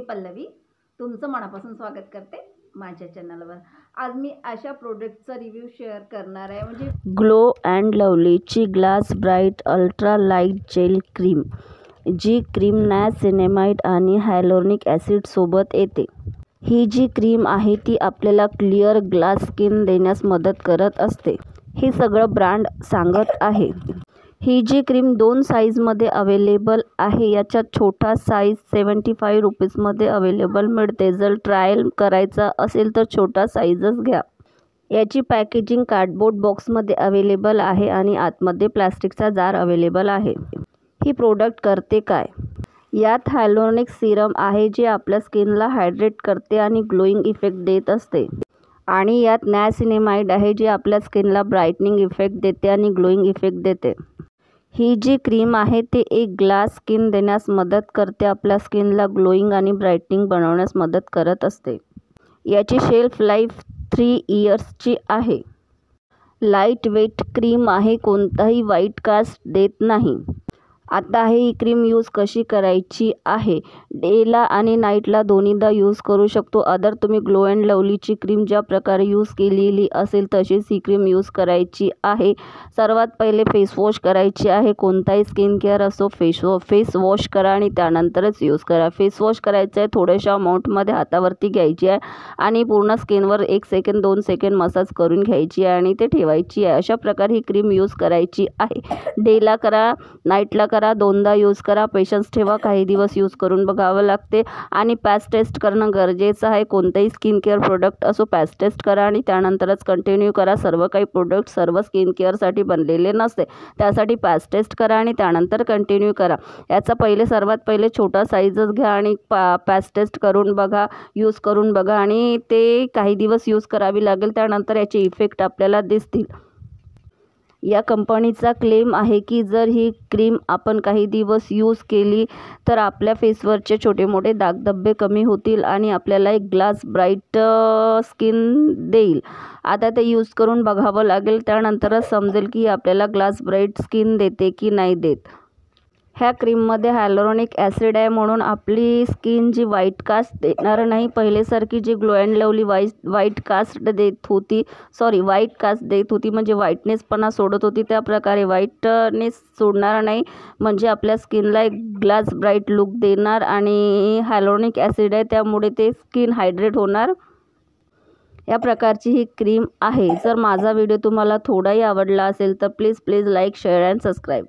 पल्लवी तुमचं मनापासून स्वागत करते माझ्या चॅनलवर। आज मी अशा प्रोडक्टचा रिव्ह्यू शेअर करणार आहे, म्हणजे ग्लो अँड लवलीची glass bright ultra light gel cream. जी क्रीम नायसिनेमाइड आणि हायलोनिक ॲसिड सोबत येते। ही जी क्रीम आहे ती आपल्याला क्लिअर ग्लास स्किन देण्यास मदत करत असते, हे सगळं ब्रँड सांगत आहे। ही जी क्रीम 2 साईजमध्ये अवेलेबल आहे। याच्यात छोटा साईज 75 रुपीजमध्ये अवेलेबल मिळते। जर ट्रायल करायचा असेल तर छोटा साईजच घ्या। याची पॅकेजिंग कार्डबोर्ड बॉक्समध्ये अवेलेबल आहे आणि आतमध्ये प्लास्टिकचा जार अवेलेबल आहे। ही प्रोडक्ट करते काय? यात हायलोनिक सिरम आहे जे आपल्या स्किनला हायड्रेट करते आणि ग्लोईंग इफेक्ट देत असते। आणि यात नायसिनेमाइड आहे जे आपल्या स्किनला ब्राईटनिंग इफेक्ट देते आणि ग्लोईंग इफेक्ट देते। ही जी क्रीम आहे ते एक ग्लास स्किन देण्यास मदत करते, आपल्या स्किनला ग्लोईंग आणि ब्राईटनिंग बनवण्यास मदत करत असते। याची शेल्फ लाईफ 3 इयर्सची आहे। लाईट वेट क्रीम आहे, कोणताही व्हाईट कास्ट देत नाही। आता ही क्रीम यूज कशी करायची आहे? डेला आणि नाईटला दोन्हीदा यूज करू शकतो। अदर तुम्ही ग्लो अँड लवलीची क्रीम ज्या प्रकारे यूज केलेली असेल तशीच ही क्रीम यूज करायची आहे। सर्वात पहिले फेस वॉश करायची आहे। कोणताही स्किन केअर असो, फेस वॉश करा आणि त्यानंतरच यूज करा। फेस वॉश करायचं आहे, थोड्याशा अमाऊंटमध्ये हातावरती घ्यायची आहे आणि पूर्ण स्किनवर 1 सेकंद 2 सेकंद मसाज करून घ्यायची आहे आणि ते ठेवायची आहे। अशा प्रकारे ही क्रीम यूज करायची आहे। डेला करा, नाईटला करा, 2दा यूज करा। पेशन्स ठेवा, काही दिवस यूज करून बघावं लागते आणि पॅच टेस्ट करणं गरजेचं आहे। कोणतेही स्किन केअर प्रोडक्ट असो, पॅच टेस्ट करा आणि त्यानंतरच कंटिन्यू करा। सर्व काही प्रोडक्ट सर्व स्किन केअरसाठी बनलेले नसते, त्यासाठी पॅच टेस्ट करा आणि त्यानंतर कंटिन्यू करा। याचा सर्वात पहिले छोटा साईजच घ्या आणि पॅच टेस्ट करून बघा, यूज करून बघा आणि ते काही दिवस यूज करावी लागेल, त्यानंतर याचे इफेक्ट आपल्याला दिसतील। या कंपनीचा क्लेम आहे की जर ही क्रीम आपण काही दिवस यूज केली तर आपल्या फेसवरचे छोटे मोठे दागधब्बे कमी होतील आणि आपल्याला एक ग्लास ब्राईट स्किन देईल। आता ते यूज करून बघावं लागेल, त्यानंतरच समजेल की आपल्याला ग्लास ब्राईट स्किन देते की नाही देत। ह्या क्रीममध्ये हायलोनिक ॲसिड आहे म्हणून आपली स्किन जी व्हाईट कास्ट देणार नाही, पहिलेसारखी जी Glow and Lovely white cast देत होती म्हणजे व्हाईटनेसपणा सोडत होती, त्या प्रकारे व्हाईटनेस सोडणार नाही, म्हणजे आपल्या स्किनला एक ग्लास ब्राईट लुक देणार। आणि हायलोनिक ॲसिड आहे त्यामुळे ते स्किन हायड्रेट होणार। या प्रकारची ही क्रीम आहे। जर माझा व्हिडिओ तुम्हाला थोडाही आवडला असेल तर please like, share and subscribe.